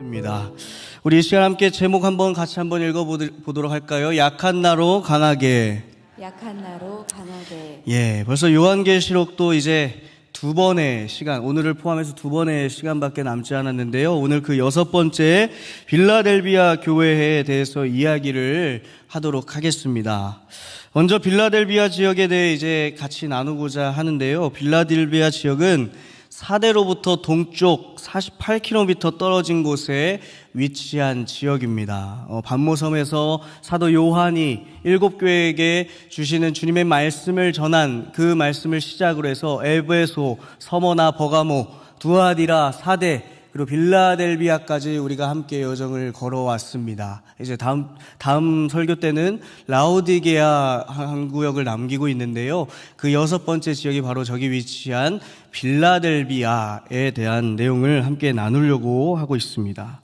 입니다. 우리 이 시간 함께 제목 같이 한번 읽어보도록 할까요? 약한 나로 강하게. 약한 나로 강하게. 예, 벌써 요한계시록도 이제 두 번의 시간, 오늘을 포함해서 두 번의 시간밖에 남지 않았는데요. 오늘 그 6번째 빌라델비아 교회에 대해서 이야기를 하도록 하겠습니다. 먼저 빌라델비아 지역에 대해 이제 같이 나누고자 하는데요. 빌라델비아 지역은 사대로부터 동쪽 48km 떨어진 곳에 위치한 지역입니다. 반모섬에서 사도 요한이 7교회에게 주시는 주님의 말씀을 전한 그 말씀을 시작으로 해서 에베소, 서머나, 버가모, 두아디라, 사대, 그리고 빌라델비아까지 우리가 함께 여정을 걸어왔습니다. 이제 다음 설교 때는 라오디게아 한 구역을 남기고 있는데요. 그 6번째 지역이 바로 저기 위치한 빌라델비아에 대한 내용을 함께 나누려고 하고 있습니다.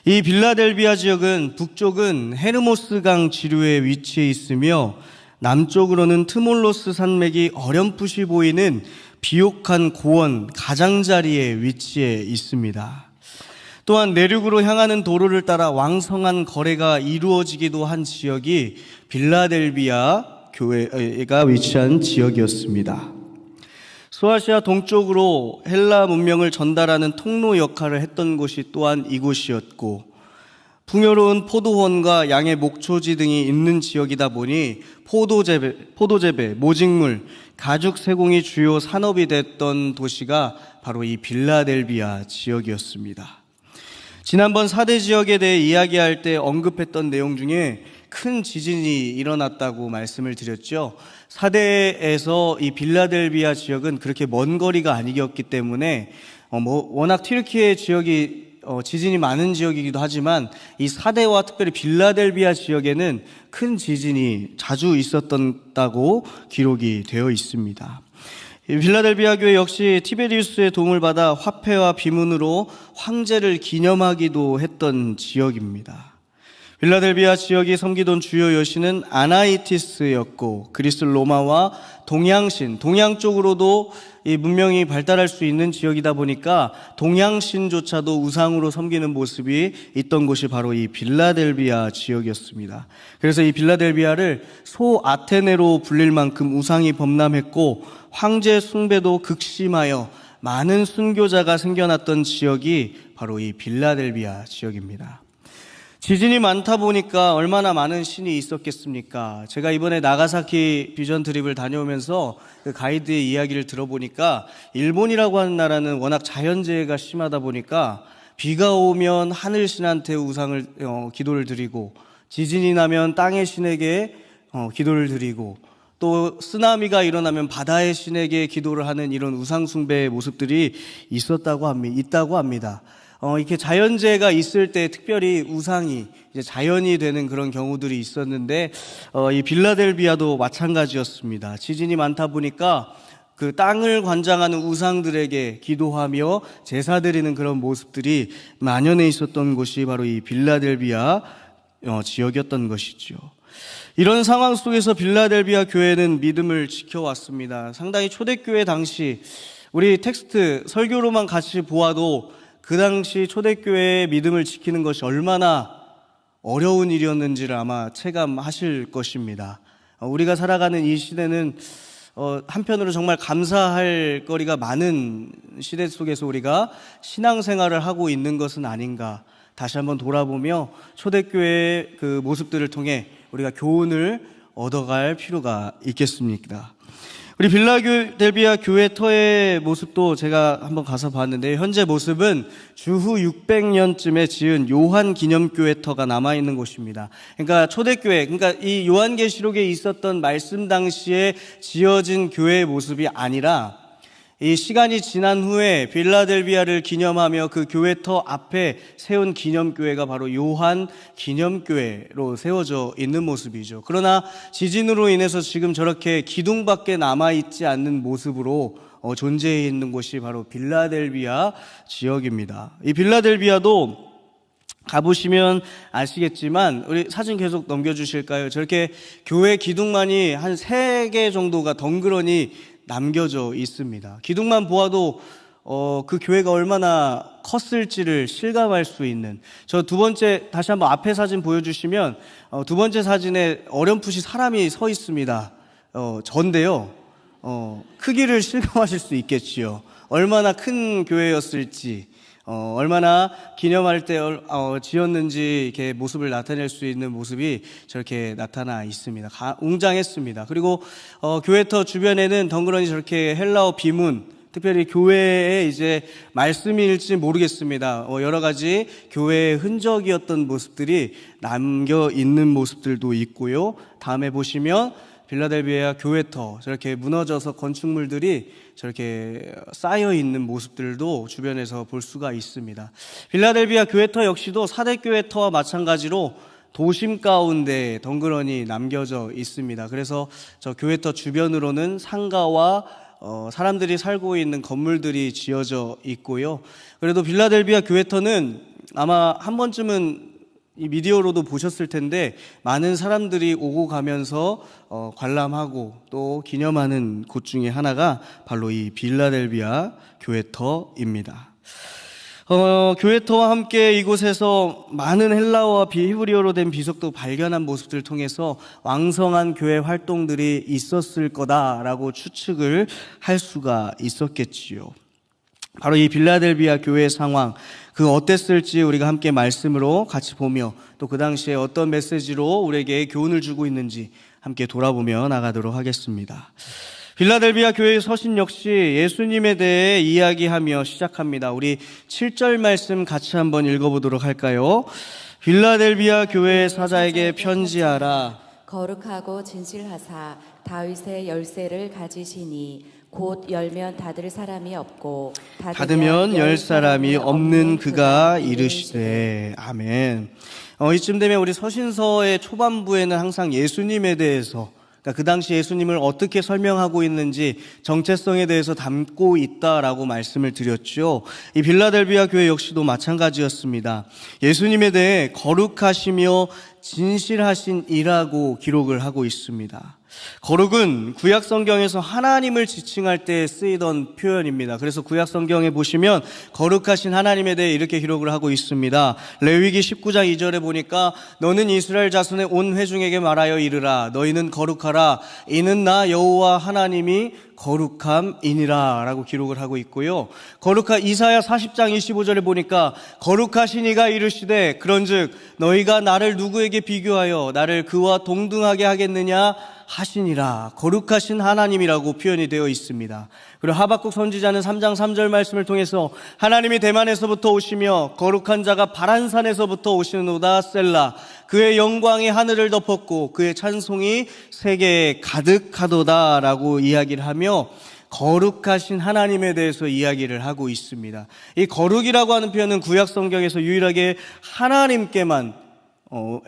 이 빌라델비아 지역은 북쪽은 헤르모스강 지류에 위치해 있으며 남쪽으로는 트몰로스 산맥이 어렴풋이 보이는 비옥한 고원 가장자리에 위치해 있습니다. 또한 내륙으로 향하는 도로를 따라 왕성한 거래가 이루어지기도 한 지역이 빌라델비아 교회가 위치한 지역이었습니다. 소아시아 동쪽으로 헬라 문명을 전달하는 통로 역할을 했던 곳이 또한 이곳이었고, 풍요로운 포도원과 양의 목초지 등이 있는 지역이다 보니 포도재배, 모직물, 가죽 세공이 주요 산업이 됐던 도시가 바로 이 빌라델비아 지역이었습니다. 지난번 4대 지역에 대해 이야기할 때 언급했던 내용 중에 큰 지진이 일어났다고 말씀을 드렸죠. 4대에서 이 빌라델비아 지역은 그렇게 먼 거리가 아니었기 때문에 워낙 튀르키예 지역이 지진이 많은 지역이기도 하지만 이 4대와 특별히 빌라델비아 지역에는 큰 지진이 자주 있었다고 기록이 되어 있습니다. 빌라델비아 교회 역시 티베리우스의 도움을 받아 화폐와 비문으로 황제를 기념하기도 했던 지역입니다. 빌라델비아 지역이 섬기던 주요 여신은 아나이티스였고, 그리스 로마와 동양신, 동양 쪽으로도 이 문명이 발달할 수 있는 지역이다 보니까 동양신조차도 우상으로 섬기는 모습이 있던 곳이 바로 이 빌라델비아 지역이었습니다. 그래서 이 빌라델비아를 소아테네로 불릴 만큼 우상이 범람했고 황제 숭배도 극심하여 많은 순교자가 생겨났던 지역이 바로 이 빌라델비아 지역입니다. 지진이 많다 보니까 얼마나 많은 신이 있었겠습니까? 제가 이번에 나가사키 비전 트립을 다녀오면서 그 가이드의 이야기를 들어보니까 일본이라고 하는 나라는 워낙 자연재해가 심하다 보니까 비가 오면 하늘신한테 기도를 드리고, 지진이 나면 땅의 신에게 기도를 드리고, 또 쓰나미가 일어나면 바다의 신에게 기도를 하는 이런 우상 숭배의 모습들이 있다고 합니다. 이렇게 자연재해가 있을 때 특별히 우상이 이제 자연이 되는 그런 경우들이 있었는데, 이 빌라델비아도 마찬가지였습니다. 지진이 많다 보니까 그 땅을 관장하는 우상들에게 기도하며 제사 드리는 그런 모습들이 만연해 있었던 곳이 바로 이 빌라델비아 지역이었던 것이죠. 이런 상황 속에서 빌라델비아 교회는 믿음을 지켜왔습니다. 상당히 초대교회 당시 우리 텍스트 설교로만 같이 보아도 그 당시 초대교회의 믿음을 지키는 것이 얼마나 어려운 일이었는지를 아마 체감하실 것입니다. 우리가 살아가는 이 시대는 한편으로 정말 감사할 거리가 많은 시대 속에서 우리가 신앙생활을 하고 있는 것은 아닌가, 다시 한번 돌아보며 초대교회의 그 모습들을 통해 우리가 교훈을 얻어갈 필요가 있겠습니까? 우리 빌라델비아 교회 터의 모습도 제가 한번 가서 봤는데, 현재 모습은 주후 600년쯤에 지은 요한 기념교회 터가 남아있는 곳입니다. 그러니까 초대교회, 그러니까 이 요한계시록에 있었던 말씀 당시에 지어진 교회의 모습이 아니라, 이 시간이 지난 후에 빌라델비아를 기념하며 그 교회 터 앞에 세운 기념교회가 바로 요한 기념교회로 세워져 있는 모습이죠. 그러나 지진으로 인해서 지금 저렇게 기둥밖에 남아있지 않는 모습으로 존재해 있는 곳이 바로 빌라델비아 지역입니다. 이 빌라델비아도 가보시면 아시겠지만, 우리 사진 계속 넘겨주실까요? 저렇게 교회 기둥만이 한 3개 정도가 덩그러니 남겨져 있습니다. 기둥만 보아도 그 교회가 얼마나 컸을지를 실감할 수 있는, 저 두 번째 다시 한번 앞에 사진 보여주시면 두 번째 사진에 어렴풋이 사람이 서 있습니다. 전데요. 크기를 실감하실 수 있겠지요. 얼마나 큰 교회였을지, 얼마나 기념할 때 지었는지 이렇게 모습을 나타낼 수 있는 모습이 저렇게 나타나 있습니다. 웅장했습니다. 그리고 교회터 주변에는 덩그러니 저렇게 헬라어 비문, 특별히 교회에 이제 말씀일지 모르겠습니다. 여러 가지 교회의 흔적이었던 모습들이 남겨 있는 모습들도 있고요. 다음에 보시면 빌라델비아 교회터, 저렇게 무너져서 건축물들이 저렇게 쌓여 있는 모습들도 주변에서 볼 수가 있습니다. 빌라델비아 교회터 역시도 사대 교회터와 마찬가지로 도심 가운데 덩그러니 남겨져 있습니다. 그래서 저 교회터 주변으로는 상가와 사람들이 살고 있는 건물들이 지어져 있고요. 그래도 빌라델비아 교회터는 아마 한 번쯤은 이 미디어로도 보셨을 텐데 많은 사람들이 오고 가면서 관람하고 또 기념하는 곳 중에 하나가 바로 이 빌라델비아 교회터입니다. 교회터와 함께 이곳에서 많은 헬라어와 히브리어로 된 비석도 발견한 모습들을 통해서 왕성한 교회 활동들이 있었을 거다라고 추측을 할 수가 있었겠지요. 바로 이 빌라델비아 교회의 상황, 그 어땠을지 우리가 함께 말씀으로 같이 보며 또 그 당시에 어떤 메시지로 우리에게 교훈을 주고 있는지 함께 돌아보며 나가도록 하겠습니다. 빌라델비아 교회의 서신 역시 예수님에 대해 이야기하며 시작합니다. 우리 7절 말씀 같이 한번 읽어보도록 할까요? 빌라델비아 교회의 사자에게 편지하라. 거룩하고 진실하사 다윗의 열쇠를 가지시니 곧 열면 닫을 사람이 없고 닫으면 열 사람이 없는 그가 이르시되. 아멘. 이쯤 되면 우리 서신서의 초반부에는 항상 예수님에 대해서, 그러니까 그 당시 예수님을 어떻게 설명하고 있는지 정체성에 대해서 담고 있다라고 말씀을 드렸죠. 이 빌라델비아 교회 역시도 마찬가지였습니다. 예수님에 대해 거룩하시며 진실하신 이라고 기록을 하고 있습니다. 거룩은 구약 성경에서 하나님을 지칭할 때 쓰이던 표현입니다. 그래서 구약 성경에 보시면 거룩하신 하나님에 대해 이렇게 기록을 하고 있습니다. 레위기 19장 2절에 보니까 너는 이스라엘 자손의 온 회중에게 말하여 이르라. 너희는 거룩하라. 이는 나 여호와 하나님이 거룩함이니라 라고 기록을 하고 있고요. 이사야 40장 25절에 보니까 거룩하신 이가 이르시되 그런즉 너희가 나를 누구에게 비교하여 나를 그와 동등하게 하겠느냐 하시니라. 거룩하신 하나님이라고 표현이 되어 있습니다. 그리고 하박국 선지자는 3장 3절 말씀을 통해서 하나님이 대만에서부터 오시며 거룩한 자가 바란산에서부터 오시는오다 셀라. 그의 영광이 하늘을 덮었고 그의 찬송이 세계에 가득하도다 라고 이야기를 하며 거룩하신 하나님에 대해서 이야기를 하고 있습니다. 이 거룩이라고 하는 표현은 구약 성경에서 유일하게 하나님께만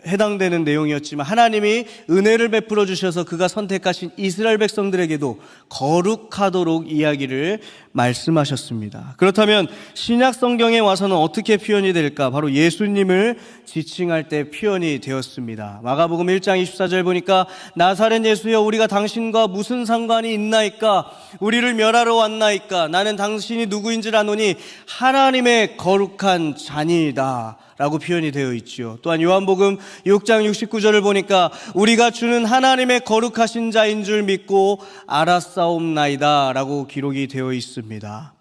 해당되는 내용이었지만 하나님이 은혜를 베풀어 주셔서 그가 선택하신 이스라엘 백성들에게도 거룩하도록 이야기를 말씀하셨습니다. 그렇다면 신약 성경에 와서는 어떻게 표현이 될까? 바로 예수님을 지칭할 때 표현이 되었습니다. 마가복음 1장 24절 보니까 나사렛 예수여 우리가 당신과 무슨 상관이 있나이까? 우리를 멸하러 왔나이까? 나는 당신이 누구인지를 아노니 하나님의 거룩한 자니이다 라고 표현이 되어 있지요. 또한 요한복음 6장 69절을 보니까 우리가 주는 하나님의 거룩하신 자인 줄 믿고 알았사옵나이다 라고 기록이 되어 있습니다.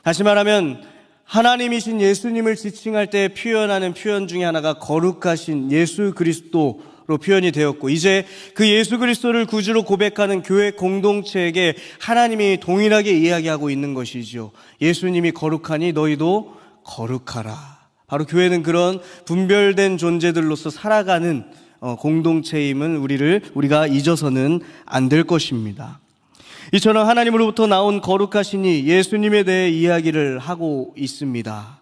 다시 말하면 하나님이신 예수님을 지칭할 때 표현하는 표현 중에 하나가 거룩하신 예수 그리스도로 표현이 되었고, 이제 그 예수 그리스도를 구주로 고백하는 교회 공동체에게 하나님이 동일하게 이야기하고 있는 것이죠. 예수님이 거룩하니 너희도 거룩하라. 바로 교회는 그런 분별된 존재들로서 살아가는 공동체임을 우리가 잊어서는 안 될 것입니다. 이처럼 하나님으로부터 나온 거룩하시니 예수님에 대해 이야기를 하고 있습니다.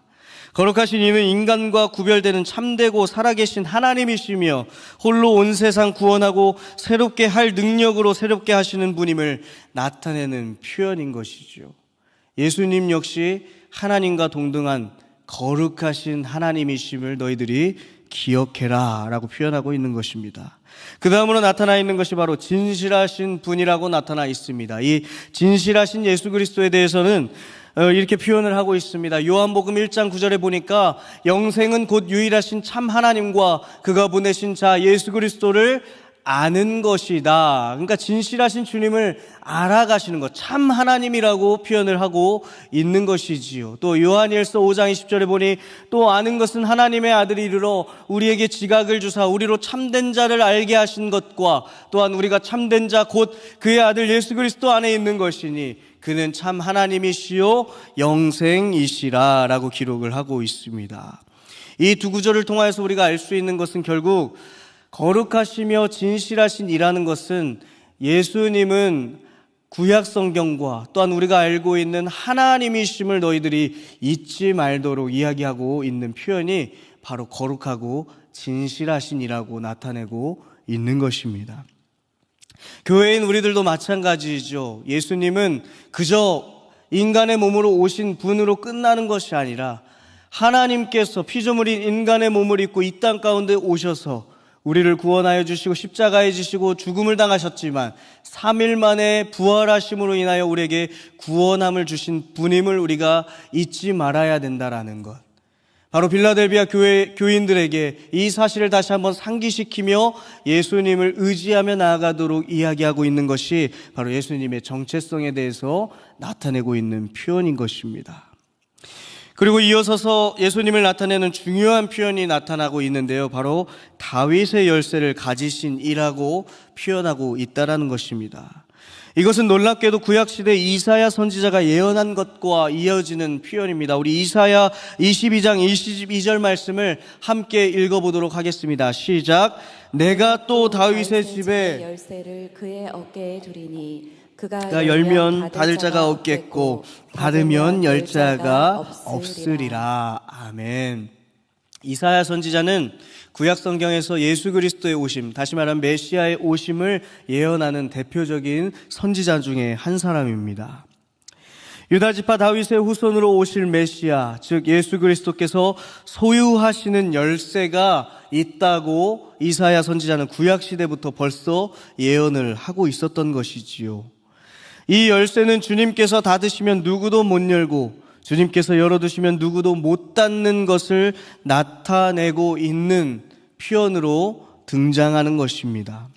거룩하신 이는 인간과 구별되는 참되고 살아계신 하나님이시며 홀로 온 세상 구원하고 새롭게 할 능력으로 새롭게 하시는 분임을 나타내는 표현인 것이죠. 예수님 역시 하나님과 동등한 거룩하신 하나님이심을 너희들이 기억해라 라고 표현하고 있는 것입니다. 그 다음으로 나타나 있는 것이 바로 진실하신 분이라고 나타나 있습니다. 이 진실하신 예수 그리스도에 대해서는 이렇게 표현을 하고 있습니다. 요한복음 1장 9절에 보니까 영생은 곧 유일하신 참 하나님과 그가 보내신 자 예수 그리스도를 아는 것이다. 그러니까 진실하신 주님을 알아가시는 것, 참 하나님이라고 표현을 하고 있는 것이지요. 또 요한일서 5장 20절에 보니 또 아는 것은 하나님의 아들이 이르러 우리에게 지각을 주사 우리로 참된 자를 알게 하신 것과 또한 우리가 참된 자 곧 그의 아들 예수 그리스도 안에 있는 것이니 그는 참 하나님이시요 영생이시라 라고 기록을 하고 있습니다. 이 두 구절을 통하여서 우리가 알 수 있는 것은 결국 거룩하시며 진실하신 이라는 것은 예수님은 구약 성경과 또한 우리가 알고 있는 하나님이심을 너희들이 잊지 말도록 이야기하고 있는 표현이 바로 거룩하고 진실하신 이라고 나타내고 있는 것입니다. 교회인 우리들도 마찬가지죠. 예수님은 그저 인간의 몸으로 오신 분으로 끝나는 것이 아니라 하나님께서 피조물인 인간의 몸을 입고 이 땅 가운데 오셔서 우리를 구원하여 주시고 십자가에 지시고 죽음을 당하셨지만 3일 만에 부활하심으로 인하여 우리에게 구원함을 주신 분임을 우리가 잊지 말아야 된다라는 것. 바로 빌라델비아 교회 교인들에게 이 사실을 다시 한번 상기시키며 예수님을 의지하며 나아가도록 이야기하고 있는 것이 바로 예수님의 정체성에 대해서 나타내고 있는 표현인 것입니다. 그리고 이어서서 예수님을 나타내는 중요한 표현이 나타나고 있는데요. 바로 다윗의 열쇠를 가지신 이라고 표현하고 있다라는 것입니다. 이것은 놀랍게도 구약시대 이사야 선지자가 예언한 것과 이어지는 표현입니다. 우리 이사야 22장 22절 말씀을 함께 읽어보도록 하겠습니다. 시작. 내가 또 다윗의 집에 열쇠를 그의 어깨에 두리니 그가 열면 닫을 자가 없겠고 닫으면 열 자가 없으리라. 아멘. 이사야 선지자는 구약 성경에서 예수 그리스도의 오심, 다시 말하면 메시아의 오심을 예언하는 대표적인 선지자 중에 한 사람입니다. 유다 지파 다윗의 후손으로 오실 메시아, 즉 예수 그리스도께서 소유하시는 열쇠가 있다고 이사야 선지자는 구약 시대부터 벌써 예언을 하고 있었던 것이지요. 이 열쇠는 주님께서 닫으시면 누구도 못 열고 주님께서 열어두시면 누구도 못 닫는 것을 나타내고 있는 표현으로 등장하는 것입니다.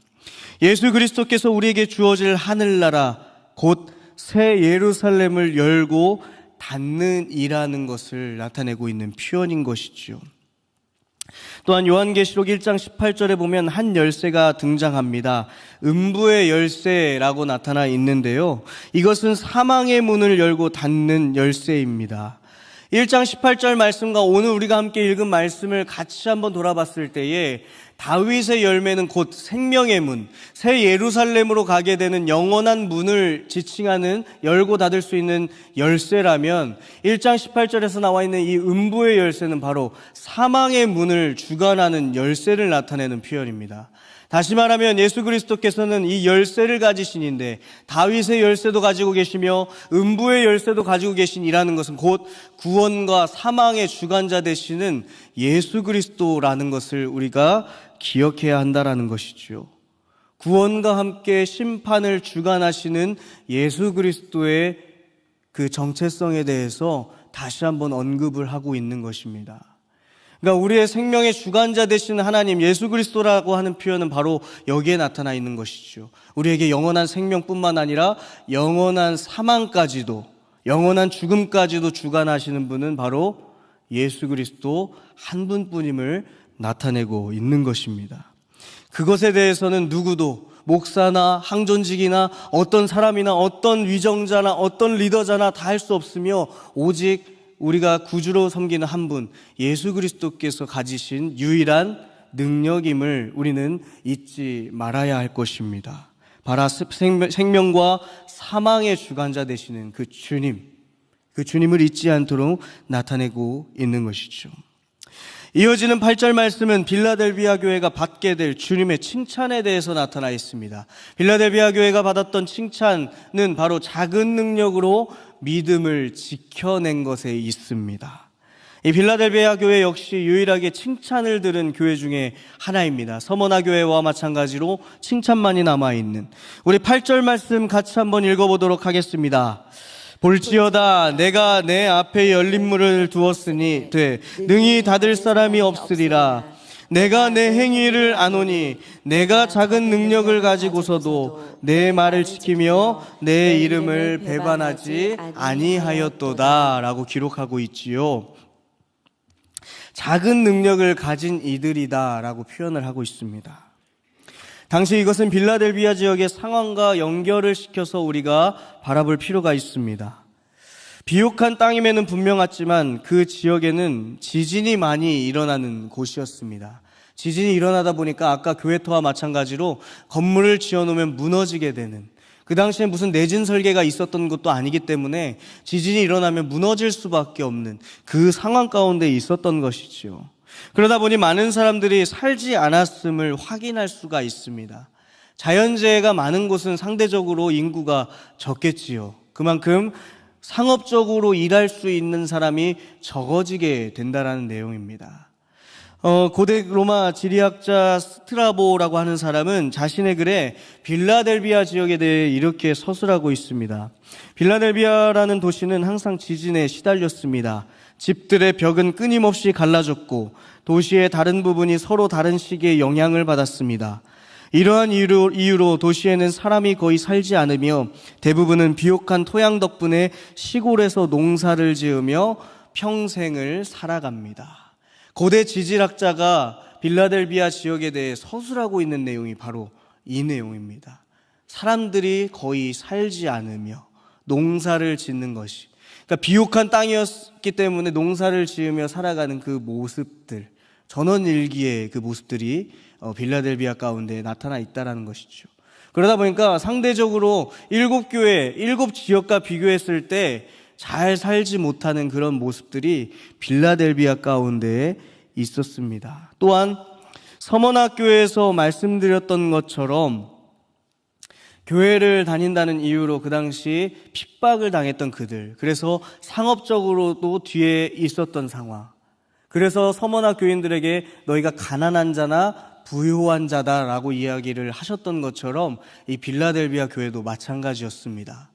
예수 그리스도께서 우리에게 주어질 하늘나라 곧 새 예루살렘을 열고 닫는 이라는 것을 나타내고 있는 표현인 것이죠. 또한 요한계시록 1장 18절에 보면 한 열쇠가 등장합니다. 음부의 열쇠라고 나타나 있는데요. 이것은 사망의 문을 열고 닫는 열쇠입니다. 1장 18절 말씀과 오늘 우리가 함께 읽은 말씀을 같이 한번 돌아봤을 때에 다윗의 열매는 곧 생명의 문, 새 예루살렘으로 가게 되는 영원한 문을 지칭하는 열고 닫을 수 있는 열쇠라면 1장 18절에서 나와 있는 이 음부의 열쇠는 바로 사망의 문을 주관하는 열쇠를 나타내는 표현입니다. 다시 말하면 예수 그리스도께서는 이 열쇠를 가지신인데 다윗의 열쇠도 가지고 계시며 음부의 열쇠도 가지고 계신이라는 것은 곧 구원과 사망의 주관자 되시는 예수 그리스도라는 것을 우리가 기억해야 한다라는 것이죠. 구원과 함께 심판을 주관하시는 예수 그리스도의 그 정체성에 대해서 다시 한번 언급을 하고 있는 것입니다. 그러니까 우리의 생명의 주관자 되시는 하나님 예수 그리스도라고 하는 표현은 바로 여기에 나타나 있는 것이죠. 우리에게 영원한 생명뿐만 아니라 영원한 사망까지도, 영원한 죽음까지도 주관하시는 분은 바로 예수 그리스도 한 분뿐임을 나타내고 있는 것입니다. 그것에 대해서는 누구도 목사나 항존직이나 어떤 사람이나 어떤 위정자나 어떤 리더자나 다 할 수 없으며 오직 우리가 구주로 섬기는 한 분, 예수 그리스도께서 가지신 유일한 능력임을 우리는 잊지 말아야 할 것입니다. 바로 생명과 사망의 주관자 되시는 그 주님을 잊지 않도록 나타내고 있는 것이죠. 이어지는 8절 말씀은 빌라델비아 교회가 받게 될 주님의 칭찬에 대해서 나타나 있습니다. 빌라델비아 교회가 받았던 칭찬은 바로 작은 능력으로 믿음을 지켜낸 것에 있습니다. 이 빌라델비아 교회 역시 유일하게 칭찬을 들은 교회 중에 하나입니다. 서머나 교회와 마찬가지로 칭찬만이 남아있는 우리 8절 말씀 같이 한번 읽어보도록 하겠습니다. 볼지어다 내가 내 앞에 열린 문을 두었으니 능히 닫을 사람이 없으리라. 내가 내 행위를 아노니 내가 작은 능력을 가지고서도 내 말을 지키며 내 이름을 배반하지 아니하였도다 라고 기록하고 있지요. 작은 능력을 가진 이들이다 라고 표현을 하고 있습니다. 당시 이것은 빌라델비아 지역의 상황과 연결을 시켜서 우리가 바라볼 필요가 있습니다. 비옥한 땅임에는 분명하지만 그 지역에는 지진이 많이 일어나는 곳이었습니다. 지진이 일어나다 보니까 아까 교회터와 마찬가지로 건물을 지어놓으면 무너지게 되는, 그 당시에 무슨 내진 설계가 있었던 것도 아니기 때문에 지진이 일어나면 무너질 수밖에 없는 그 상황 가운데 있었던 것이지요. 그러다 보니 많은 사람들이 살지 않았음을 확인할 수가 있습니다. 자연재해가 많은 곳은 상대적으로 인구가 적겠지요. 그만큼 상업적으로 일할 수 있는 사람이 적어지게 된다는 내용입니다. 고대 로마 지리학자 스트라보라고 하는 사람은 자신의 글에 빌라델비아 지역에 대해 이렇게 서술하고 있습니다. 빌라델비아라는 도시는 항상 지진에 시달렸습니다. 집들의 벽은 끊임없이 갈라졌고 도시의 다른 부분이 서로 다른 시기에 영향을 받았습니다. 이러한 이유로 도시에는 사람이 거의 살지 않으며 대부분은 비옥한 토양 덕분에 시골에서 농사를 지으며 평생을 살아갑니다. 고대 지질학자가 빌라델비아 지역에 대해 서술하고 있는 내용이 바로 이 내용입니다. 사람들이 거의 살지 않으며 농사를 짓는 것이, 그러니까 비옥한 땅이었기 때문에 농사를 지으며 살아가는 그 모습들, 전원일기의 그 모습들이 빌라델비아 가운데 나타나 있다는 것이죠. 그러다 보니까 상대적으로 7교회, 7지역과 비교했을 때 잘 살지 못하는 그런 모습들이 빌라델비아 가운데 있었습니다. 또한 서머나교회에서 말씀드렸던 것처럼 교회를 다닌다는 이유로 그 당시 핍박을 당했던 그들, 그래서 상업적으로도 뒤에 있었던 상황, 그래서 서머나 교인들에게 너희가 가난한 자나 부유한 자다라고 이야기를 하셨던 것처럼 이 빌라델비아 교회도 마찬가지였습니다.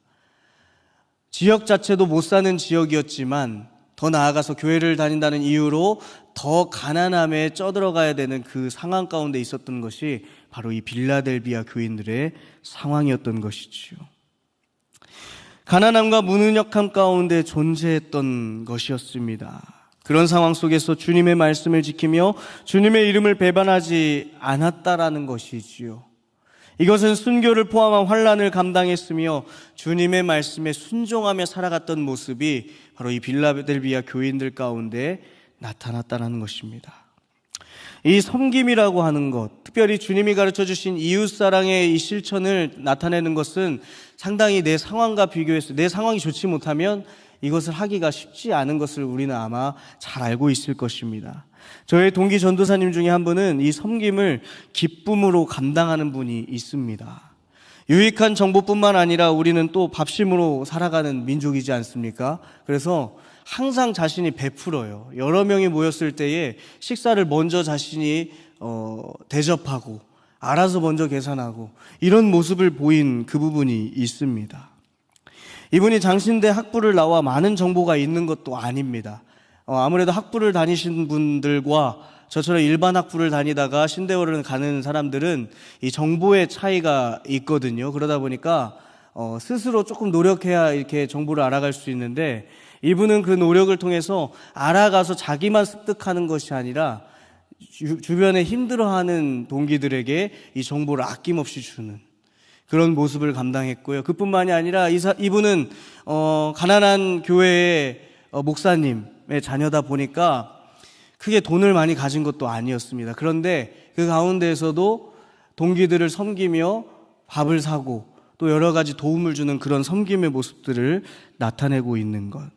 지역 자체도 못 사는 지역이었지만 더 나아가서 교회를 다닌다는 이유로 더 가난함에 쪄들어가야 되는 그 상황 가운데 있었던 것이 바로 이 빌라델비아 교인들의 상황이었던 것이지요. 가난함과 무능력함 가운데 존재했던 것이었습니다. 그런 상황 속에서 주님의 말씀을 지키며 주님의 이름을 배반하지 않았다라는 것이지요. 이것은 순교를 포함한 환난을 감당했으며 주님의 말씀에 순종하며 살아갔던 모습이 바로 이 빌라델비아 교인들 가운데 나타났다는 것입니다. 이 섬김이라고 하는 것, 특별히 주님이 가르쳐 주신 이웃사랑의 이 실천을 나타내는 것은 상당히 내 상황과 비교해서 내 상황이 좋지 못하면 이것을 하기가 쉽지 않은 것을 우리는 아마 잘 알고 있을 것입니다. 저의 동기 전도사님 중에 한 분은 이 섬김을 기쁨으로 감당하는 분이 있습니다. 유익한 정보뿐만 아니라 우리는 또 밥심으로 살아가는 민족이지 않습니까? 그래서 항상 자신이 베풀어요. 여러 명이 모였을 때에 식사를 먼저 자신이 대접하고 알아서 먼저 계산하고 이런 모습을 보인 그 부분이 있습니다. 이분이 장신대 학부를 나와 많은 정보가 있는 것도 아닙니다. 아무래도 학부를 다니신 분들과 저처럼 일반 학부를 다니다가 신대원을 가는 사람들은 이 정보의 차이가 있거든요. 그러다 보니까 스스로 조금 노력해야 이렇게 정보를 알아갈 수 있는데 이분은 그 노력을 통해서 알아가서 자기만 습득하는 것이 아니라 주변에 힘들어하는 동기들에게 이 정보를 아낌없이 주는 그런 모습을 감당했고요. 그뿐만이 아니라 이분은 가난한 교회의 목사님의 자녀다 보니까 크게 돈을 많이 가진 것도 아니었습니다. 그런데 그 가운데에서도 동기들을 섬기며 밥을 사고 또 여러 가지 도움을 주는 그런 섬김의 모습들을 나타내고 있는 것.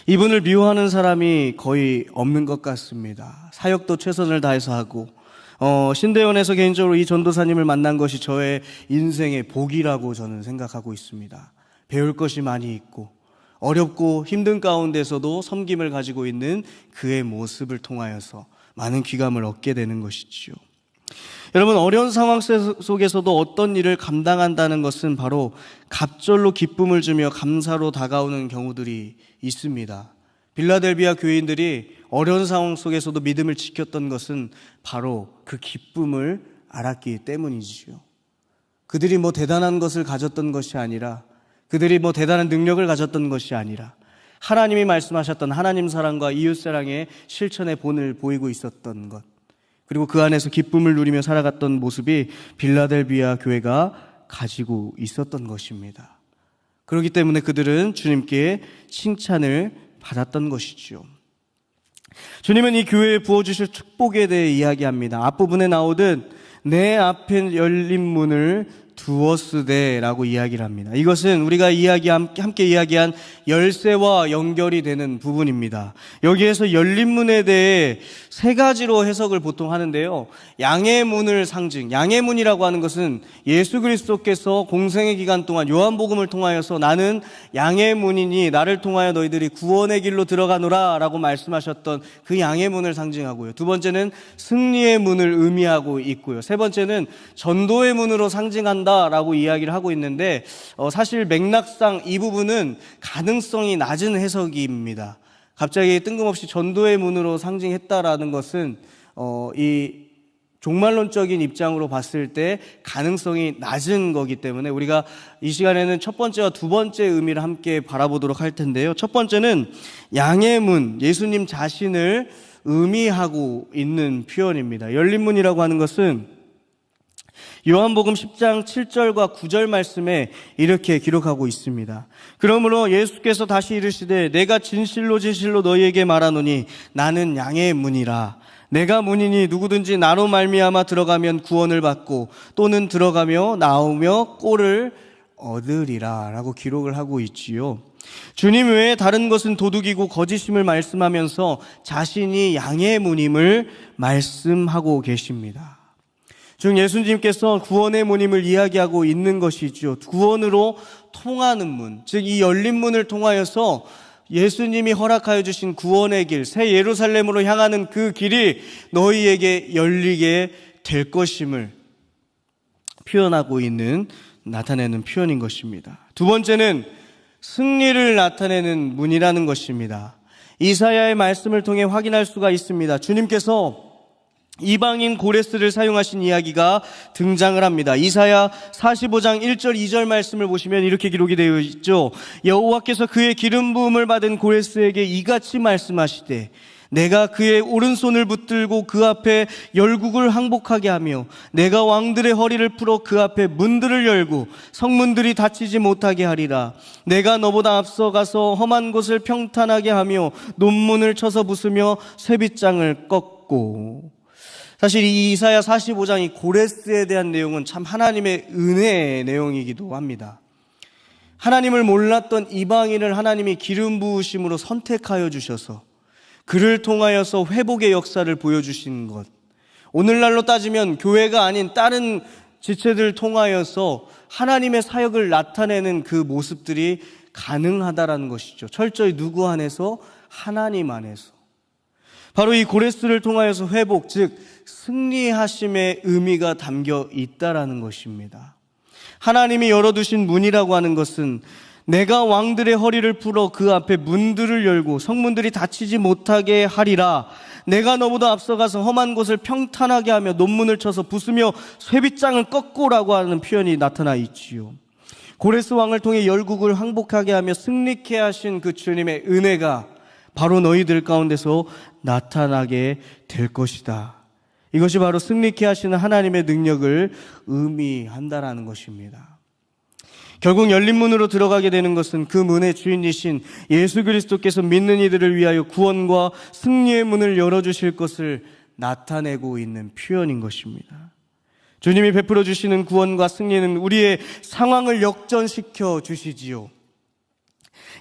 이분을 미워하는 사람이 거의 없는 것 같습니다. 사역도 최선을 다해서 하고 신대원에서 개인적으로 이 전도사님을 만난 것이 저의 인생의 복이라고 저는 생각하고 있습니다. 배울 것이 많이 있고 어렵고 힘든 가운데서도 섬김을 가지고 있는 그의 모습을 통하여서 많은 귀감을 얻게 되는 것이지요. 여러분, 어려운 상황 속에서도 어떤 일을 감당한다는 것은 바로 갑절로 기쁨을 주며 감사로 다가오는 경우들이 있습니다. 빌라델비아 교인들이 어려운 상황 속에서도 믿음을 지켰던 것은 바로 그 기쁨을 알았기 때문이지요. 그들이 뭐 대단한 것을 가졌던 것이 아니라, 그들이 뭐 대단한 능력을 가졌던 것이 아니라 하나님이 말씀하셨던 하나님 사랑과 이웃 사랑의 실천의 본을 보이고 있었던 것, 그리고 그 안에서 기쁨을 누리며 살아갔던 모습이 빌라델비아 교회가 가지고 있었던 것입니다. 그렇기 때문에 그들은 주님께 칭찬을 받았던 것이지요. 주님은 이 교회에 부어주실 축복에 대해 이야기합니다. 앞부분에 나오듯 내 앞에 열린 문을 두었으되 라고 이야기를 합니다. 이것은 우리가 함께 이야기한 열쇠와 연결이 되는 부분입니다. 여기에서 열린 문에 대해 세 가지로 해석을 보통 하는데요. 양의 문을 상징, 양의 문이라고 하는 것은 예수 그리스도께서 공생의 기간 동안 요한복음을 통하여서 나는 양의 문이니 나를 통하여 너희들이 구원의 길로 들어가노라 라고 말씀하셨던 그 양의 문을 상징하고요. 두 번째는 승리의 문을 의미하고 있고요. 세 번째는 전도의 문으로 상징한다 라고 이야기를 하고 있는데, 사실 맥락상 이 부분은 가능성이 낮은 해석입니다. 갑자기 뜬금없이 전도의 문으로 상징했다라는 것은 이 종말론적인 입장으로 봤을 때 가능성이 낮은 거기 때문에 우리가 이 시간에는 첫 번째와 두 번째 의미를 함께 바라보도록 할 텐데요. 첫 번째는 양의 문, 예수님 자신을 의미하고 있는 표현입니다. 열린 문이라고 하는 것은 요한복음 10장 7절과 9절 말씀에 이렇게 기록하고 있습니다. 그러므로 예수께서 다시 이르시되 내가 진실로 진실로 너희에게 말하노니 나는 양의 문이라. 내가 문이니 누구든지 나로 말미암아 들어가면 구원을 받고 또는 들어가며 나오며 꼴을 얻으리라 라고 기록을 하고 있지요. 주님 외에 다른 것은 도둑이고 거짓임을 말씀하면서 자신이 양의 문임을 말씀하고 계십니다. 즉 예수님께서 구원의 문임을 이야기하고 있는 것이죠. 구원으로 통하는 문, 즉 이 열린 문을 통하여서 예수님이 허락하여 주신 구원의 길, 새 예루살렘으로 향하는 그 길이 너희에게 열리게 될 것임을 표현하고 있는, 나타내는 표현인 것입니다. 두 번째는 승리를 나타내는 문이라는 것입니다. 이사야의 말씀을 통해 확인할 수가 있습니다. 주님께서 이방인 고레스를 사용하신 이야기가 등장을 합니다. 이사야 45장 1절 2절 말씀을 보시면 이렇게 기록이 되어 있죠. 여호와께서 그의 기름 부음을 받은 고레스에게 이같이 말씀하시되 내가 그의 오른손을 붙들고 그 앞에 열국을 항복하게 하며 내가 왕들의 허리를 풀어 그 앞에 문들을 열고 성문들이 닫히지 못하게 하리라. 내가 너보다 앞서가서 험한 곳을 평탄하게 하며 논문을 쳐서 부수며 쇠빗장을 꺾고. 사실 이 이사야 45장이 고레스에 대한 내용은 참 하나님의 은혜의 내용이기도 합니다. 하나님을 몰랐던 이방인을 하나님이 기름 부으심으로 선택하여 주셔서 그를 통하여서 회복의 역사를 보여주신 것, 오늘날로 따지면 교회가 아닌 다른 지체들 통하여서 하나님의 사역을 나타내는 그 모습들이 가능하다라는 것이죠. 철저히 누구 안에서? 하나님 안에서. 바로 이 고레스를 통하여서 회복, 즉 승리하심의 의미가 담겨 있다라는 것입니다. 하나님이 열어두신 문이라고 하는 것은 내가 왕들의 허리를 풀어 그 앞에 문들을 열고 성문들이 닫히지 못하게 하리라. 내가 너보다 앞서가서 험한 곳을 평탄하게 하며 논문을 쳐서 부수며 쇠빗장을 꺾고라고 하는 표현이 나타나 있지요. 고레스 왕을 통해 열국을 항복하게 하며 승리케 하신 그 주님의 은혜가 바로 너희들 가운데서 나타나게 될 것이다. 이것이 바로 승리케 하시는 하나님의 능력을 의미한다라는 것입니다. 결국 열린 문으로 들어가게 되는 것은 그 문의 주인이신 예수 그리스도께서 믿는 이들을 위하여 구원과 승리의 문을 열어주실 것을 나타내고 있는 표현인 것입니다. 주님이 베풀어 주시는 구원과 승리는 우리의 상황을 역전시켜 주시지요.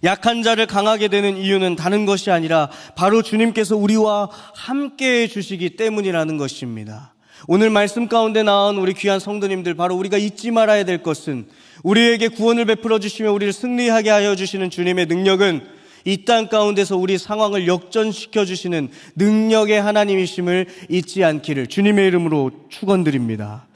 약한 자를 강하게 되는 이유는 다른 것이 아니라 바로 주님께서 우리와 함께 해 주시기 때문이라는 것입니다. 오늘 말씀 가운데 나온 우리 귀한 성도님들, 바로 우리가 잊지 말아야 될 것은 우리에게 구원을 베풀어 주시며 우리를 승리하게 하여 주시는 주님의 능력은 이 땅 가운데서 우리 상황을 역전시켜 주시는 능력의 하나님이심을 잊지 않기를 주님의 이름으로 축원드립니다.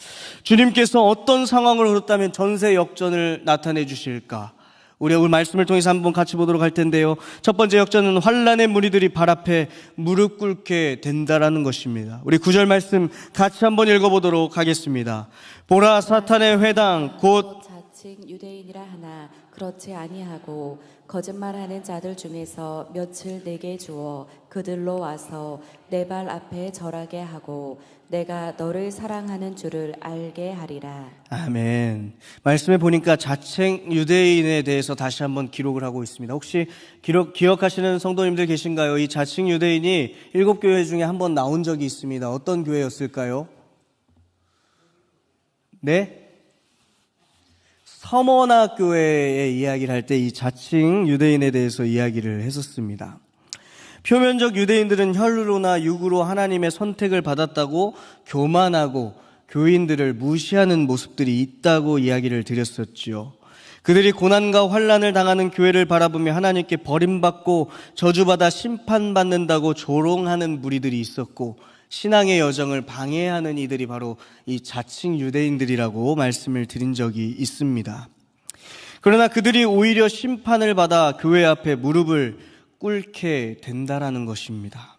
주님께서 어떤 상황으로 그렇다면 전세 역전을 나타내 주실까? 우리 오늘 말씀을 통해서 한번 같이 보도록 할 텐데요. 첫 번째 역전은 환난의 무리들이 발 앞에 무릎 꿇게 된다라는 것입니다. 우리 9절 말씀 같이 한번 읽어보도록 하겠습니다. 보라, 사탄의 회당 곧 자칭 유대인이라 하나 그렇지 아니하고 거짓말하는 자들 중에서 며칠 내게 주어 그들로 와서 내 발 앞에 절하게 하고 내가 너를 사랑하는 줄을 알게 하리라. 아멘. 말씀에 보니까 자칭 유대인에 대해서 다시 한번 기록을 하고 있습니다. 혹시 기억하시는 성도님들 계신가요? 이 자칭 유대인이 7교회 중에 한번 나온 적이 있습니다. 어떤 교회였을까요? 네? 서머나 교회의 이야기를 할 때 이 자칭 유대인에 대해서 이야기를 했었습니다. 표면적 유대인들은 혈로나 육으로 하나님의 선택을 받았다고 교만하고 교인들을 무시하는 모습들이 있다고 이야기를 드렸었지요. 그들이 고난과 환난을 당하는 교회를 바라보며 하나님께 버림받고 저주받아 심판받는다고 조롱하는 무리들이 있었고, 신앙의 여정을 방해하는 이들이 바로 이 자칭 유대인들이라고 말씀을 드린 적이 있습니다. 그러나 그들이 오히려 심판을 받아 교회 앞에 무릎을 꿇게 된다라는 것입니다.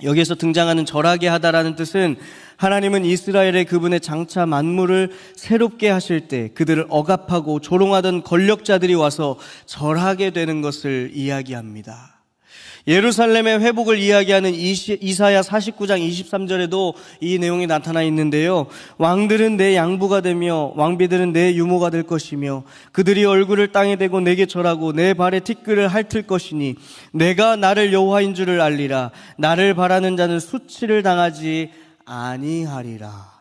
여기에서 등장하는 절하게 하다라는 뜻은 하나님은 이스라엘의 그분의 장차 만물을 새롭게 하실 때 그들을 억압하고 조롱하던 권력자들이 와서 절하게 되는 것을 이야기합니다. 예루살렘의 회복을 이야기하는 이사야 49장 23절에도 이 내용이 나타나 있는데요. 왕들은 내 양부가 되며 왕비들은 내 유모가 될 것이며 그들이 얼굴을 땅에 대고 내게 절하고 내 발에 티끌을 핥을 것이니 내가 나를 여호와인 줄을 알리라. 나를 바라는 자는 수치를 당하지 아니하리라.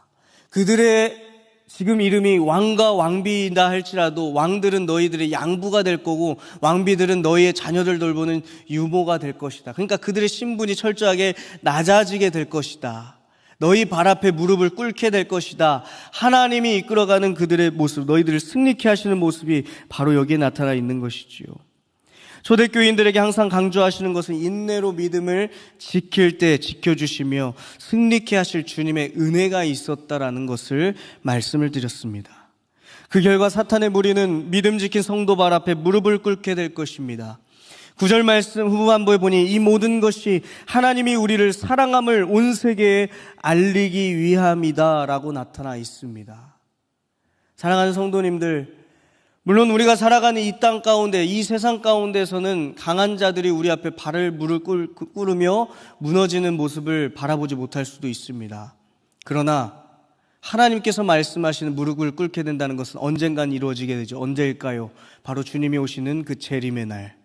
그들의 지금 이름이 왕과 왕비이다 할지라도 왕들은 너희들의 양부가 될 거고 왕비들은 너희의 자녀들 돌보는 유모가 될 것이다. 그러니까 그들의 신분이 철저하게 낮아지게 될 것이다. 너희 발 앞에 무릎을 꿇게 될 것이다. 하나님이 이끌어가는 그들의 모습, 너희들을 승리케 하시는 모습이 바로 여기에 나타나 있는 것이지요. 초대교인들에게 항상 강조하시는 것은 인내로 믿음을 지킬 때 지켜주시며 승리케 하실 주님의 은혜가 있었다라는 것을 말씀을 드렸습니다. 그 결과 사탄의 무리는 믿음 지킨 성도 발 앞에 무릎을 꿇게 될 것입니다. 9절 말씀 후반부에 보니 이 모든 것이 하나님이 우리를 사랑함을 온 세계에 알리기 위함이다 라고 나타나 있습니다. 사랑하는 성도님들, 물론 우리가 살아가는 이 땅 가운데, 이 세상 가운데서는 강한 자들이 우리 앞에 무릎 꿇으며 무너지는 모습을 바라보지 못할 수도 있습니다. 그러나 하나님께서 말씀하시는 무릎을 꿇게 된다는 것은 언젠간 이루어지게 되죠. 언제일까요? 바로 주님이 오시는 그 재림의 날.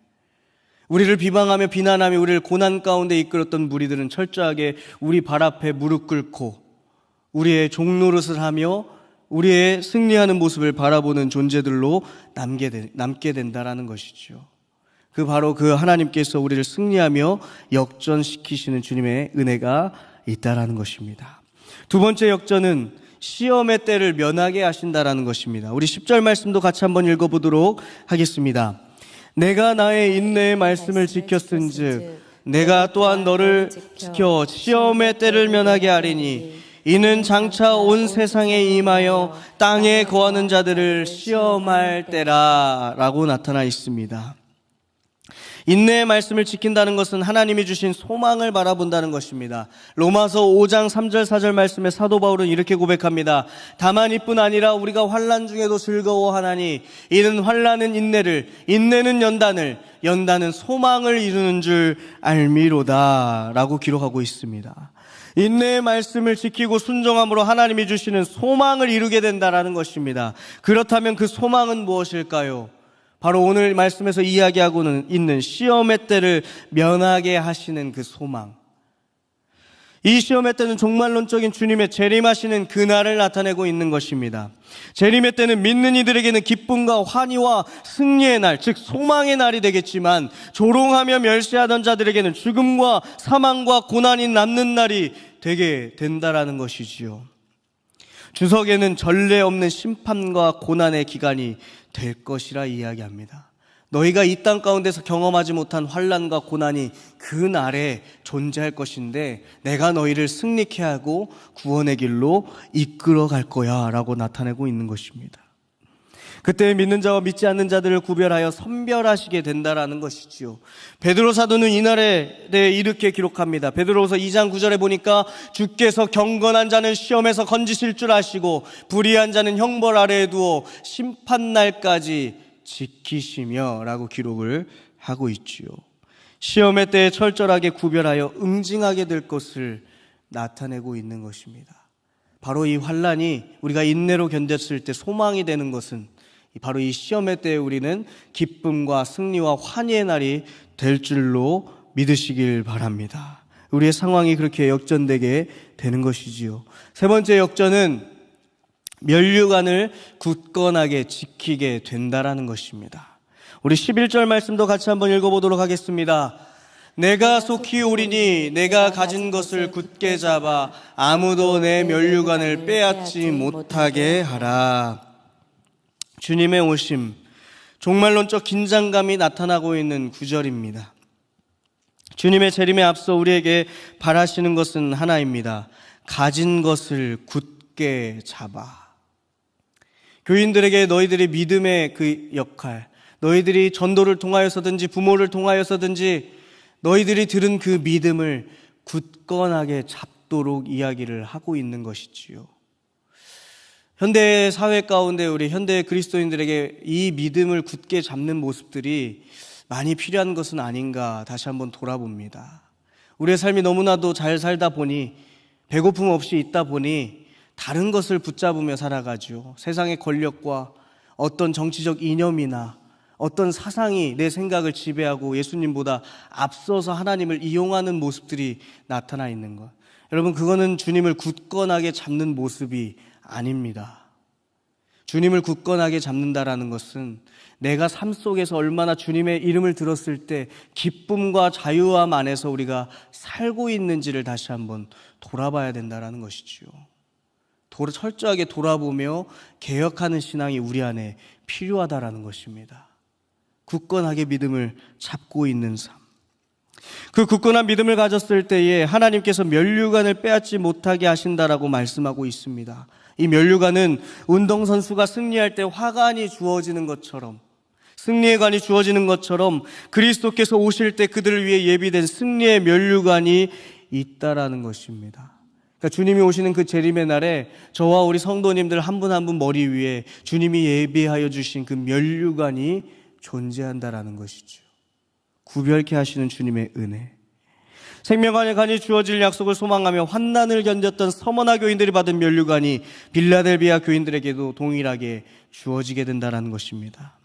우리를 비방하며 비난하며 우리를 고난 가운데 이끌었던 무리들은 철저하게 우리 발 앞에 무릎 꿇고 우리의 종노릇을 하며 우리의 승리하는 모습을 바라보는 존재들로 남게 된다라는 것이죠. 바로 그 하나님께서 우리를 승리하며 역전시키시는 주님의 은혜가 있다라는 것입니다. 두 번째 역전은 시험의 때를 면하게 하신다라는 것입니다. 우리 10절 말씀도 같이 한번 읽어보도록 하겠습니다. 내가 나의 인내의 말씀을 지켰은즉 내가 또한 너를 지켜 시험의 때를 면하게 하리니 이는 장차 온 세상에 임하여 땅에 거하는 자들을 시험할 때라 라고 나타나 있습니다. 인내의 말씀을 지킨다는 것은 하나님이 주신 소망을 바라본다는 것입니다. 로마서 5장 3절 4절 말씀에 사도 바울은 이렇게 고백합니다. 다만 이뿐 아니라 우리가 환난 중에도 즐거워하나니 이는 환난은 인내를, 인내는 연단을, 연단은 소망을 이루는 줄 알미로다 라고 기록하고 있습니다. 인내의 말씀을 지키고 순종함으로 하나님이 주시는 소망을 이루게 된다라는 것입니다. 그렇다면 그 소망은 무엇일까요? 바로 오늘 말씀에서 이야기하고는 있는 시험의 때를 면하게 하시는 그 소망. 이 시험의 때는 종말론적인 주님의 재림하시는 그날을 나타내고 있는 것입니다. 재림의 때는 믿는 이들에게는 기쁨과 환희와 승리의 날, 즉 소망의 날이 되겠지만 조롱하며 멸시하던 자들에게는 죽음과 사망과 고난이 남는 날이 되게 된다라는 것이지요. 주석에는 전례 없는 심판과 고난의 기간이 될 것이라 이야기합니다. 너희가 이 땅 가운데서 경험하지 못한 환난과 고난이 그 날에 존재할 것인데 내가 너희를 승리케 하고 구원의 길로 이끌어 갈 거야 라고 나타내고 있는 것입니다. 그때 믿는 자와 믿지 않는 자들을 구별하여 선별하시게 된다라는 것이지요. 베드로 사도는 이날에 대해 이렇게 기록합니다. 베드로후서 2장 9절에 보니까 주께서 경건한 자는 시험에서 건지실 줄 아시고 불의한 자는 형벌 아래에 두어 심판날까지 지키시며 라고 기록을 하고 있지요. 시험의 때에 철저하게 구별하여 응징하게 될 것을 나타내고 있는 것입니다. 바로 이 환난이 우리가 인내로 견뎠을 때 소망이 되는 것은 바로 이 시험의 때에 우리는 기쁨과 승리와 환희의 날이 될 줄로 믿으시길 바랍니다. 우리의 상황이 그렇게 역전되게 되는 것이지요. 세 번째 역전은 면류관을 굳건하게 지키게 된다라는 것입니다. 우리 11절 말씀도 같이 한번 읽어보도록 하겠습니다. 내가 속히 오리니 내가 가진 것을 굳게 잡아 아무도 내 면류관을 빼앗지 못하게 하라. 주님의 오심, 종말론적 긴장감이 나타나고 있는 구절입니다. 주님의 재림에 앞서 우리에게 바라시는 것은 하나입니다. 가진 것을 굳게 잡아. 교인들에게 너희들이 믿음의 그 역할, 너희들이 전도를 통하여서든지 부모를 통하여서든지 너희들이 들은 그 믿음을 굳건하게 잡도록 이야기를 하고 있는 것이지요. 현대 사회 가운데 우리 현대 그리스도인들에게 이 믿음을 굳게 잡는 모습들이 많이 필요한 것은 아닌가 다시 한번 돌아봅니다. 우리의 삶이 너무나도 잘 살다 보니 배고픔 없이 있다 보니 다른 것을 붙잡으며 살아가죠. 세상의 권력과 어떤 정치적 이념이나 어떤 사상이 내 생각을 지배하고 예수님보다 앞서서 하나님을 이용하는 모습들이 나타나 있는 것. 여러분, 그거는 주님을 굳건하게 잡는 모습이 아닙니다. 주님을 굳건하게 잡는다라는 것은 내가 삶 속에서 얼마나 주님의 이름을 들었을 때 기쁨과 자유함 안에서 우리가 살고 있는지를 다시 한번 돌아봐야 된다라는 것이지요. 철저하게 돌아보며 개혁하는 신앙이 우리 안에 필요하다라는 것입니다. 굳건하게 믿음을 잡고 있는 삶. 그 굳건한 믿음을 가졌을 때에 하나님께서 면류관을 빼앗지 못하게 하신다라고 말씀하고 있습니다. 이 면류관은 운동선수가 승리할 때 화관이 주어지는 것처럼, 승리의 관이 주어지는 것처럼 그리스도께서 오실 때 그들을 위해 예비된 승리의 면류관이 있다라는 것입니다. 그러니까 주님이 오시는 그 재림의 날에 저와 우리 성도님들 한 분 한 분 머리 위에 주님이 예비하여 주신 그 면류관이 존재한다라는 것이죠. 구별케 하시는 주님의 은혜. 생명관의 관이 주어질 약속을 소망하며 환난을 견뎠던 서머나 교인들이 받은 면류관이 빌라델비아 교인들에게도 동일하게 주어지게 된다는 것입니다.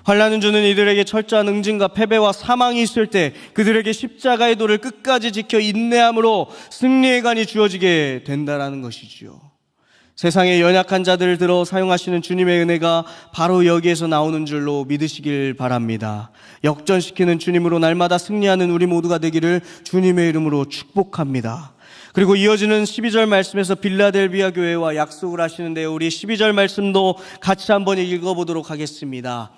환난을 주는 이들에게 철저한 응징과 패배와 사망이 있을 때 그들에게 십자가의 도를 끝까지 지켜 인내함으로 승리의 관이 주어지게 된다는 것이지요. 세상의 연약한 자들을 들어 사용하시는 주님의 은혜가 바로 여기에서 나오는 줄로 믿으시길 바랍니다. 역전시키는 주님으로 날마다 승리하는 우리 모두가 되기를 주님의 이름으로 축복합니다. 그리고 이어지는 12절 말씀에서 빌라델비아 교회와 약속을 하시는데 우리 12절 말씀도 같이 한번 읽어보도록 하겠습니다.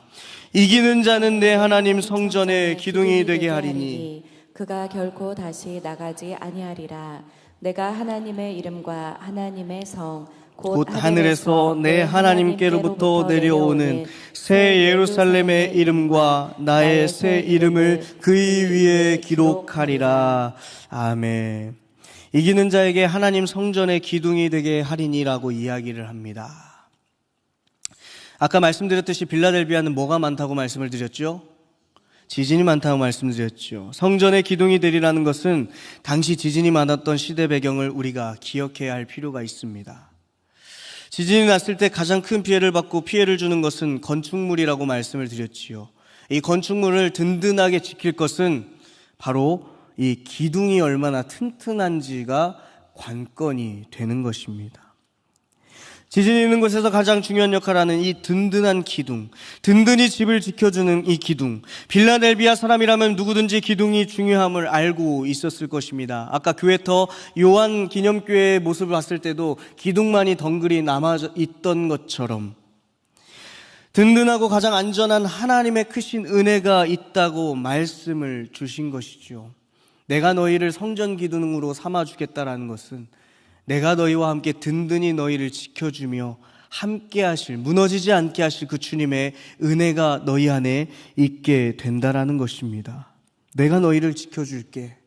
이기는 자는 내 하나님 성전의 기둥이 되게 하리니 그가 결코 다시 나가지 아니하리라. 내가 하나님의 이름과 하나님의 성 곧 하늘에서 내 하나님께로부터 내려오는 새 예루살렘의 이름과 나의 새 이름을 그의 위에 기록하리라. 아멘. 이기는 자에게 하나님 성전의 기둥이 되게 하리니라고 이야기를 합니다. 아까 말씀드렸듯이 빌라델비아는 뭐가 많다고 말씀을 드렸죠? 지진이 많다고 말씀드렸죠. 성전의 기둥이 되리라는 것은 당시 지진이 많았던 시대 배경을 우리가 기억해야 할 필요가 있습니다. 지진이 났을 때 가장 큰 피해를 받고 피해를 주는 것은 건축물이라고 말씀을 드렸지요. 이 건축물을 든든하게 지킬 것은 바로 이 기둥이 얼마나 튼튼한지가 관건이 되는 것입니다. 지진이 있는 곳에서 가장 중요한 역할을 하는 이 든든한 기둥, 든든히 집을 지켜주는 이 기둥. 빌라델비아 사람이라면 누구든지 기둥이 중요함을 알고 있었을 것입니다. 아까 교회터 요한 기념교회의 모습을 봤을 때도 기둥만이 덩그리 남아 있던 것처럼 든든하고 가장 안전한 하나님의 크신 은혜가 있다고 말씀을 주신 것이죠. 내가 너희를 성전 기둥으로 삼아주겠다라는 것은 내가 너희와 함께 든든히 너희를 지켜주며 함께 하실, 무너지지 않게 하실 그 주님의 은혜가 너희 안에 있게 된다라는 것입니다. 내가 너희를 지켜줄게.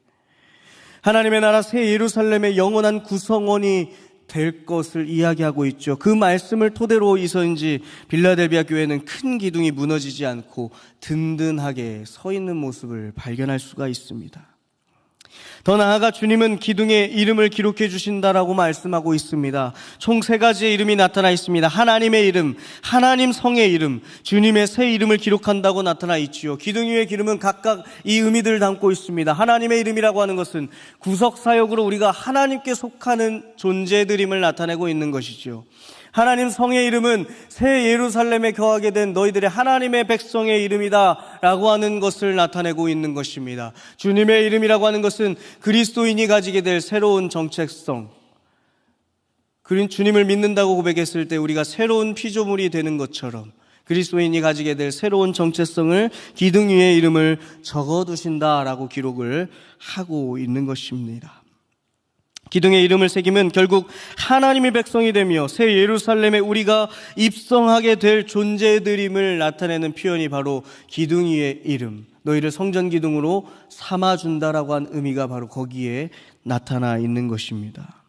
하나님의 나라 새 예루살렘의 영원한 구성원이 될 것을 이야기하고 있죠. 그 말씀을 토대로 이서인지 빌라델비아 교회는 큰 기둥이 무너지지 않고 든든하게 서 있는 모습을 발견할 수가 있습니다. 더 나아가 주님은 기둥에 이름을 기록해 주신다라고 말씀하고 있습니다. 총 3가지의 이름이 나타나 있습니다. 하나님의 이름, 하나님 성의 이름, 주님의 새 이름을 기록한다고 나타나 있지요. 기둥 위의 기름은 각각 이 의미들을 담고 있습니다. 하나님의 이름이라고 하는 것은 구속사역으로 우리가 하나님께 속하는 존재들임을 나타내고 있는 것이죠. 하나님 성의 이름은 새 예루살렘에 거하게 된 너희들의 하나님의 백성의 이름이다 라고 하는 것을 나타내고 있는 것입니다. 주님의 이름이라고 하는 것은 그리스도인이 가지게 될 새로운 정체성, 주님을 믿는다고 고백했을 때 우리가 새로운 피조물이 되는 것처럼 그리스도인이 가지게 될 새로운 정체성을 기둥 위에 이름을 적어두신다라고 기록을 하고 있는 것입니다. 기둥에 이름을 새김은 결국 하나님의 백성이 되며 새 예루살렘에 우리가 입성하게 될 존재들임을 나타내는 표현이 바로 기둥 위의 이름, 너희를 성전 기둥으로 삼아준다라고 한 의미가 바로 거기에 나타나 있는 것입니다.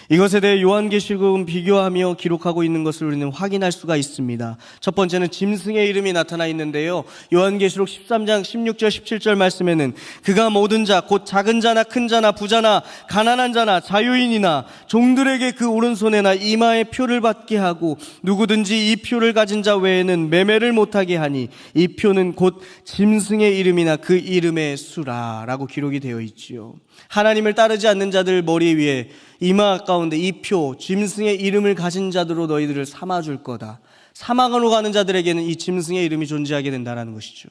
이것에 대해 요한계시록은 비교하며 기록하고 있는 것을 우리는 확인할 수가 있습니다. 첫 번째는 짐승의 이름이 나타나 있는데요. 요한계시록 13장 16절 17절 말씀에는 그가 모든 자 곧 작은 자나 큰 자나 부자나 가난한 자나 자유인이나 종들에게 그 오른손에나 이마에 표를 받게 하고 누구든지 이 표를 가진 자 외에는 매매를 못하게 하니 이 표는 곧 짐승의 이름이나 그 이름의 수라 라고 기록이 되어 있지요. 하나님을 따르지 않는 자들 머리 위에 이마 가운데 이 표, 짐승의 이름을 가진 자들로 너희들을 삼아줄 거다. 사망으로 가는 자들에게는 이 짐승의 이름이 존재하게 된다는 것이죠.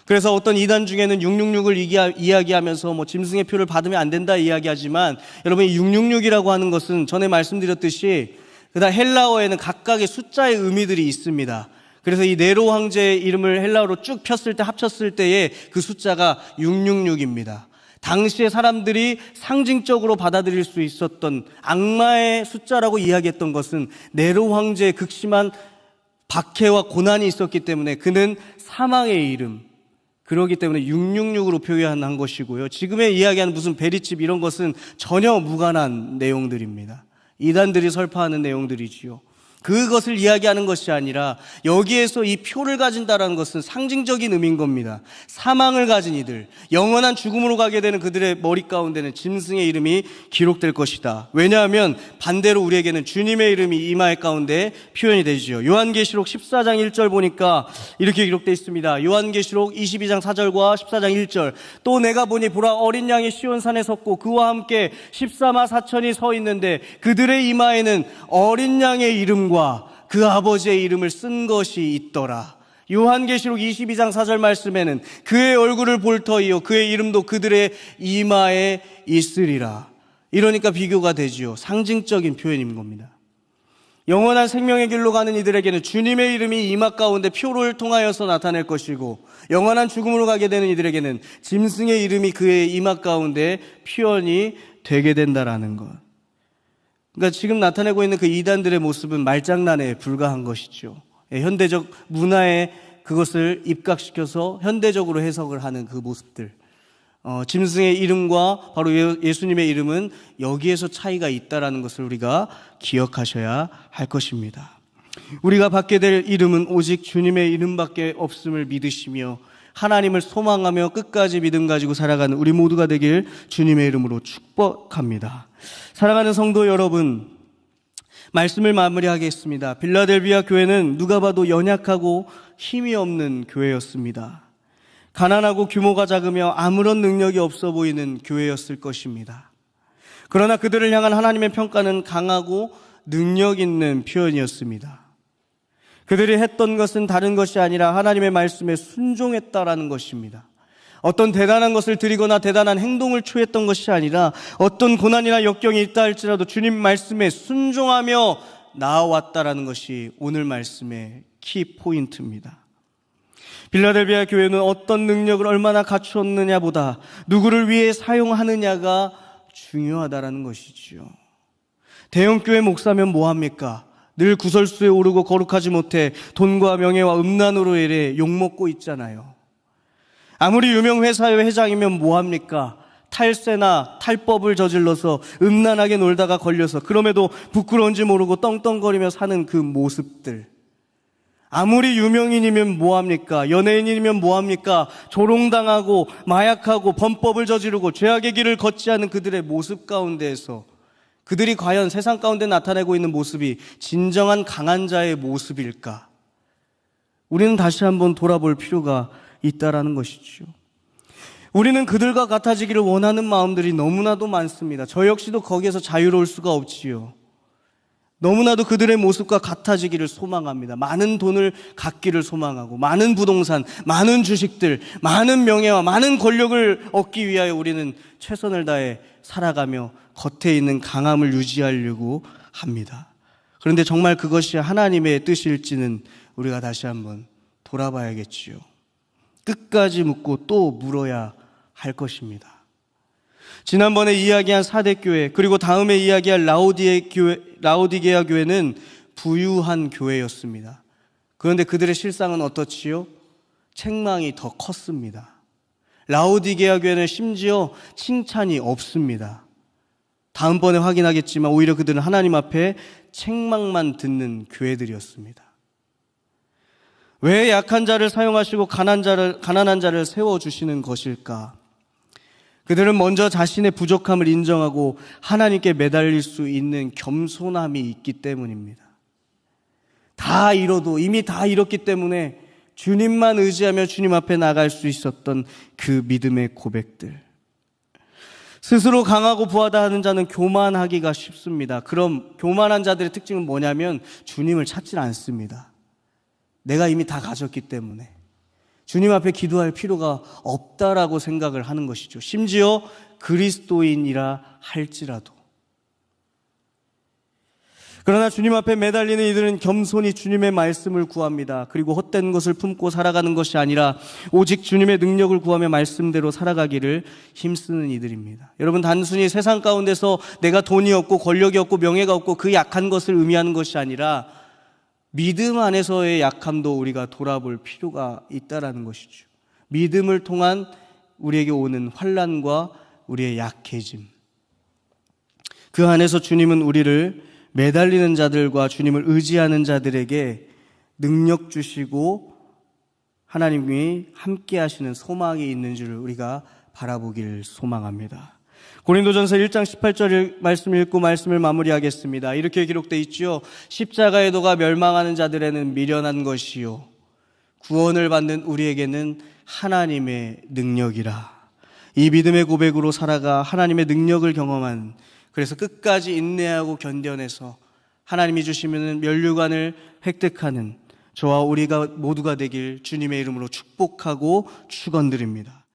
그래서 어떤 이단 중에는 666을 이야기하면서 짐승의 표를 받으면 안 된다 이야기하지만 여러분, 이 666이라고 하는 것은 전에 말씀드렸듯이 그다음 헬라어에는 각각의 숫자의 의미들이 있습니다. 그래서 이 네로 황제의 이름을 헬라어로 쭉 폈을 때 합쳤을 때의 그 숫자가 666입니다. 당시에 사람들이 상징적으로 받아들일 수 있었던 악마의 숫자라고 이야기했던 것은 네로 황제의 극심한 박해와 고난이 있었기 때문에 그는 사망의 이름, 그러기 때문에 666으로 표현한 것이고요. 지금의 이야기하는 무슨 베리집 이런 것은 전혀 무관한 내용들입니다. 이단들이 설파하는 내용들이지요. 그것을 이야기하는 것이 아니라 여기에서 이 표를 가진다라는 것은 상징적인 의미인 겁니다. 사망을 가진 이들, 영원한 죽음으로 가게 되는 그들의 머리 가운데는 짐승의 이름이 기록될 것이다. 왜냐하면 반대로 우리에게는 주님의 이름이 이마의 가운데 표현이 되죠. 요한계시록 14장 1절 보니까 이렇게 기록되어 있습니다. 요한계시록 22장 4절과 14장 1절 또 내가 보니 보라 어린 양이 시온산에 섰고 그와 함께 14만 4천이 서 있는데 그들의 이마에는 어린 양의 이름 그 아버지의 이름을 쓴 것이 있더라. 요한계시록 22장 4절 말씀에는 그의 얼굴을 볼 터이요 그의 이름도 그들의 이마에 있으리라. 이러니까 비교가 되지요. 상징적인 표현인 겁니다. 영원한 생명의 길로 가는 이들에게는 주님의 이름이 이마 가운데 표를 통하여서 나타낼 것이고 영원한 죽음으로 가게 되는 이들에게는 짐승의 이름이 그의 이마 가운데 표현이 되게 된다라는 것. 그러니까 지금 나타내고 있는 그 이단들의 모습은 말장난에 불과한 것이죠. 현대적 문화에 그것을 입각시켜서 현대적으로 해석을 하는 그 모습들. 짐승의 이름과 바로 예수님의 이름은 여기에서 차이가 있다라는 것을 우리가 기억하셔야 할 것입니다. 우리가 받게 될 이름은 오직 주님의 이름밖에 없음을 믿으시며 하나님을 소망하며 끝까지 믿음 가지고 살아가는 우리 모두가 되길 주님의 이름으로 축복합니다. 사랑하는 성도 여러분, 말씀을 마무리하겠습니다. 빌라델비아 교회는 누가 봐도 연약하고 힘이 없는 교회였습니다. 가난하고 규모가 작으며 아무런 능력이 없어 보이는 교회였을 것입니다. 그러나 그들을 향한 하나님의 평가는 강하고 능력 있는 표현이었습니다. 그들이 했던 것은 다른 것이 아니라 하나님의 말씀에 순종했다라는 것입니다. 어떤 대단한 것을 드리거나 대단한 행동을 취했던 것이 아니라 어떤 고난이나 역경이 있다 할지라도 주님 말씀에 순종하며 나아왔다라는 것이 오늘 말씀의 키 포인트입니다. 빌라델비아 교회는 어떤 능력을 얼마나 갖추었느냐보다 누구를 위해 사용하느냐가 중요하다라는 것이지요. 대형교회 목사면 뭐합니까? 늘 구설수에 오르고 거룩하지 못해 돈과 명예와 음란으로 인해 욕먹고 있잖아요. 아무리 유명 회사의 회장이면 뭐합니까? 탈세나 탈법을 저질러서 음란하게 놀다가 걸려서 그럼에도 부끄러운지 모르고 떵떵거리며 사는 그 모습들. 아무리 유명인이면 뭐합니까? 연예인이면 뭐합니까? 조롱당하고 마약하고 범법을 저지르고 죄악의 길을 걷지 않은 그들의 모습 가운데에서 그들이 과연 세상 가운데 나타내고 있는 모습이 진정한 강한 자의 모습일까? 우리는 다시 한번 돌아볼 필요가 있다라는 것이죠. 우리는 그들과 같아지기를 원하는 마음들이 너무나도 많습니다. 저 역시도 거기에서 자유로울 수가 없지요. 너무나도 그들의 모습과 같아지기를 소망합니다. 많은 돈을 갖기를 소망하고 많은 부동산, 많은 주식들, 많은 명예와 많은 권력을 얻기 위하여 우리는 최선을 다해 살아가며 겉에 있는 강함을 유지하려고 합니다. 그런데 정말 그것이 하나님의 뜻일지는 우리가 다시 한번 돌아봐야겠지요. 끝까지 묻고 또 물어야 할 것입니다. 지난번에 이야기한 사대교회, 그리고 다음에 이야기할 라오디게아 교회는 부유한 교회였습니다. 그런데 그들의 실상은 어떻지요? 책망이 더 컸습니다. 라오디게아 교회는 심지어 칭찬이 없습니다. 다음번에 확인하겠지만 오히려 그들은 하나님 앞에 책망만 듣는 교회들이었습니다. 왜 약한 자를 사용하시고 가난한 자를 세워주시는 것일까? 그들은 먼저 자신의 부족함을 인정하고 하나님께 매달릴 수 있는 겸손함이 있기 때문입니다. 다 잃어도 이미 다 잃었기 때문에 주님만 의지하며 주님 앞에 나갈 수 있었던 그 믿음의 고백들. 스스로 강하고 부하다 하는 자는 교만하기가 쉽습니다. 그럼 교만한 자들의 특징은 뭐냐면 주님을 찾지 않습니다. 내가 이미 다 가졌기 때문에 주님 앞에 기도할 필요가 없다라고 생각을 하는 것이죠. 심지어 그리스도인이라 할지라도. 그러나 주님 앞에 매달리는 이들은 겸손히 주님의 말씀을 구합니다. 그리고 헛된 것을 품고 살아가는 것이 아니라 오직 주님의 능력을 구하며 말씀대로 살아가기를 힘쓰는 이들입니다. 여러분, 단순히 세상 가운데서 내가 돈이 없고 권력이 없고 명예가 없고 그 약한 것을 의미하는 것이 아니라 믿음 안에서의 약함도 우리가 돌아볼 필요가 있다라는 것이죠. 믿음을 통한 우리에게 오는 환난과 우리의 약해짐. 그 안에서 주님은 우리를 매달리는 자들과 주님을 의지하는 자들에게 능력 주시고 하나님이 함께 하시는 소망이 있는 줄을 우리가 바라보기를 소망합니다. 고린도전서 1장 18절 말씀 읽고 말씀을 마무리하겠습니다. 이렇게 기록되어 있지요. 십자가의 도가 멸망하는 자들에는 미련한 것이요 구원을 받는 우리에게는 하나님의 능력이라. 이 믿음의 고백으로 살아가 하나님의 능력을 경험한, 그래서 끝까지 인내하고 견뎌내서 하나님이 주시는 면류관을 획득하는 저와 우리가 모두가 되길 주님의 이름으로 축복하고 축원드립니다.